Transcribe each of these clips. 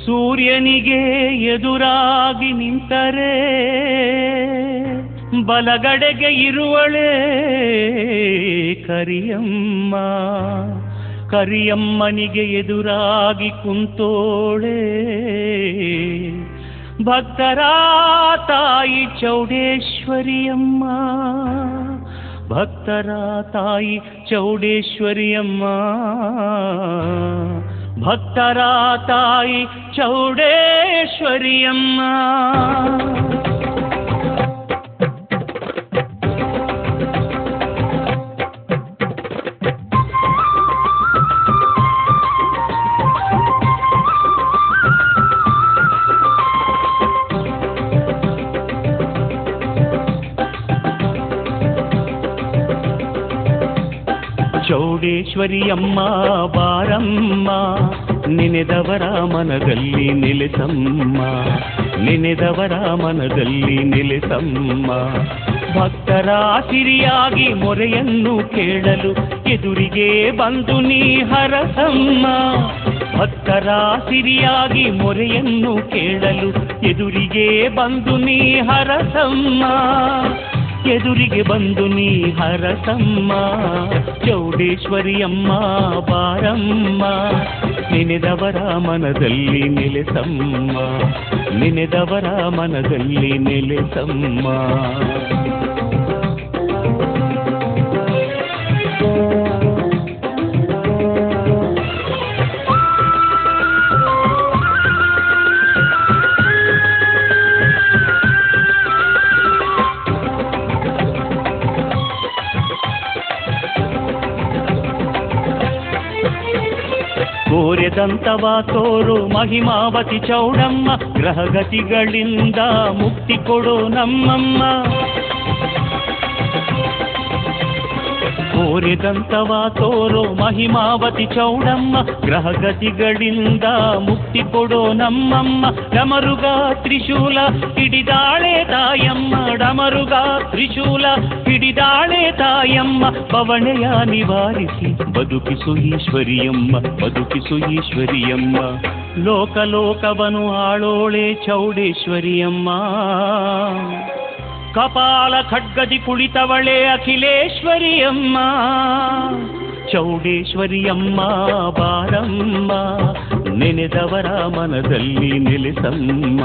ಸೂರ್ಯನಿಗೆ ಎದುರಾಗಿ ನಿಂತರೆ ಬಲಗಡೆಗೆ ಇರುವಳೆ ಕರಿಯಮ್ಮ, ಕರಿಯಮ್ಮನಿಗೆ ಎದುರಾಗಿ ಕುಂತೋಳೆ ಭಕ್ತರ ತಾಯಿ ಚೌಡೇಶ್ವರಿಯಮ್ಮ, ಭಕ್ತರ ತಾಯಿ ಚೌಡೇಶ್ವರಿಯಮ್ಮ, ಭಕ್ತರ ತಾಯಿ ಚೌಡೇಶ್ವರಿಯಮ್ಮ. ಚೌಡೇಶ್ವರಿಯಮ್ಮ ಬಾರಮ್ಮ, ನೆನೆದವರ ಮನದಲ್ಲಿ ನೆಲೆಸಮ್ಮ, ನೆನೆದವರ ಮನದಲ್ಲಿ ನೆಲೆಸಮ್ಮ. ಭಕ್ತರ ಸಿರಿಯಾಗಿ ಮೊರೆಯನ್ನು ಕೇಳಲು ಎದುರಿಗೆ ಬಂದು ನೀ ಹರಸಮ್ಮ, ಭಕ್ತರ ಸಿರಿಯಾಗಿ ಮೊರೆಯನ್ನು ಕೇಳಲು ಎದುರಿಗೆ ಬಂದು ನೀ ಹರಸಮ್ಮ, ಎದುರಿಗೆ ಬಂದು ನೀ ಹರಸಮ್ಮ. ಚೌಡೇಶ್ವರಿಯಮ್ಮ ಬಾರಮ್ಮ, ನೆನೆದವರ ಮನದಲ್ಲಿ ನೆಲೆಸಮ್ಮ, ನೆನೆದವರ ಮನದಲ್ಲಿ ನೆಲೆಸಮ್ಮ. ಕೋರೆದಂತವ ತೋರು ಮಹಿಮಾವತಿ ಚೌಡಮ್ಮ, ಗ್ರಹಗತಿಗಳಿಂದ ಮುಕ್ತಿ ಕೊಡೋ ನಮ್ಮಮ್ಮ. ಕೋರೆದಂತವ ತೋರು ಮಹಿಮಾವತಿ ಚೌಡಮ್ಮ, ಗ್ರಹಗತಿಗಳಿಂದ ಮುಕ್ತಿ ಕೊಡೋ ನಮ್ಮಮ್ಮ. ಡಮರುಗ ತ್ರಿಶೂಲ ಹಿಡಿದಾಳೆ ತಾಯಮ್ಮ, ಡಮರುಗ ತ್ರಿಶೂಲ ಹಿಡಿದಾಳೆ ತಾಯಮ್ಮ. ಬವಣೆಯ ನಿವಾರಿಸಿ ಬದುಕಿಸು ಈಶ್ವರಿಯಮ್ಮ, ಬದುಕಿಸು ಈಶ್ವರಿಯಮ್ಮ. ಲೋಕಲೋಕವನು ಆಳೋಳೆ ಚೌಡೇಶ್ವರಿಯಮ್ಮ, ಕಪಾಲ ಖಡ್ಗದಿ ಕುಳಿತವಳೆ ಅಖಿಲೇಶ್ವರಿಯಮ್ಮ. ಚೌಡೇಶ್ವರಿಯಮ್ಮ ಬಾರಮ್ಮ, ನೆನೆದವರ ಮನದಲ್ಲಿ ನೆಲೆಸಮ್ಮ,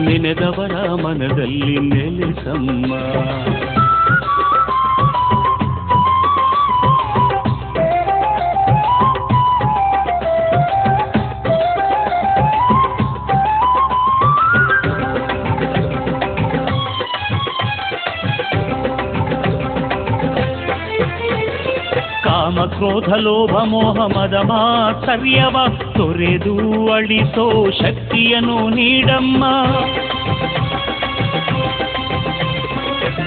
ನೆನೆದವರ ಮನದಲ್ಲಿ ನೆಲೆಸಮ್ಮ. ಕಾಮ ಕ್ರೋಧ ಲೋಭ ಮೋಹ ಮದ ಮಾತ್ಸರ್ಯವ ತೊರೆದು ಅಳಿಸೋ ಶಕ್ತಿಯನ್ನು ನೀಡಮ್ಮ.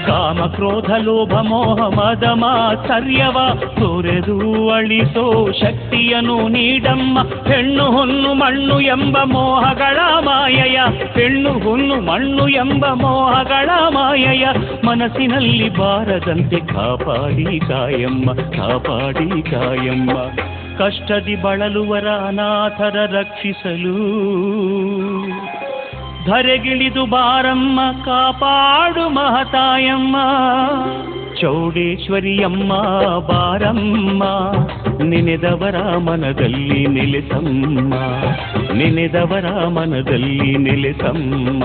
ಕಾಮ ಕ್ರೋಧ ಲೋಭ ಮೋಹ ಮದ ಮಾತ್ಸರ್ಯವ ತೊರೆದು ಅಳಿಸೋ ಶಕ್ತಿಯನ್ನು ನೀಡಮ್ಮ. ಹೆಣ್ಣು ಹೊನ್ನು ಮಣ್ಣು ಎಂಬ ಮೋಹಗಳ ಮಾಯಯ, ಹೆಣ್ಣು ಹೊನ್ನು ಮಣ್ಣು ಎಂಬ ಮೋಹಗಳ ಮಾಯಯ ಮನಸ್ಸಿನಲ್ಲಿ ಬಾರದಂತೆ ಕಾಪಾಡಿ ಕಾಯಮ್ಮ, ಕಾಪಾಡಿ ಕಾಯಮ್ಮ. ಕಷ್ಟದಿ ಬಳಲುವರ ಅನಾಥರ ರಕ್ಷಿಸಲು ಧರೆಗಿಳಿದು ಬಾರಮ್ಮ, ಕಾಪಾಡು ಮಹತಾಯಮ್ಮ. ಚೌಡೇಶ್ವರಿಯಮ್ಮ ಬಾರಮ್ಮ, ನೆನೆದವರ ಮನದಲ್ಲಿ ನೆಲೆಸಮ್ಮ, ನೆನೆದವರ ಮನದಲ್ಲಿ ನೆಲೆಸಮ್ಮ.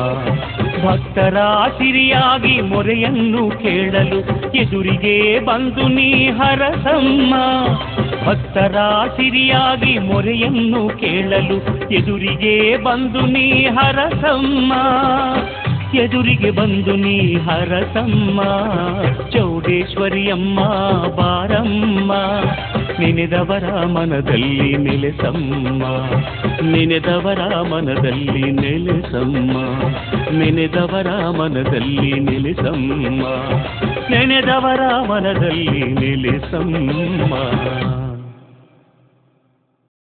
ಭಕ್ತರ ಸಿರಿಯಾಗಿ ಮೊರೆಯನ್ನು ಕೇಳಲು ಎದುರಿಗೆ ಬಂದು ನೀ ಹರಸಮ್ಮ, ಭಕ್ತರ ಸಿರಿಯಾಗಿ ಮೊರೆಯನ್ನು ಕೇಳಲು ಎದುರಿಗೆ ಬಂದು ನೀ ಹರಸಮ್ಮ, ಎದುರಿಗೆ ಬಂದು ನೀ ಹರಸಮ್ಮ. ಚೌಡೇಶ್ವರಿಯಮ್ಮ ಬಾರಮ್ಮ, ನೆನೆದವರ ಮನದಲ್ಲಿ ನೆಲೆಸಮ್ಮ, ನೆನೆದವರ ಮನದಲ್ಲಿ ನೆಲೆಸಮ್ಮ, ನೆನೆದವರ ಮನದಲ್ಲಿ ನೆಲೆಸಮ್ಮ, ನೆನೆದವರ ಮನದಲ್ಲಿ ನೆಲೆಸಮ್ಮ.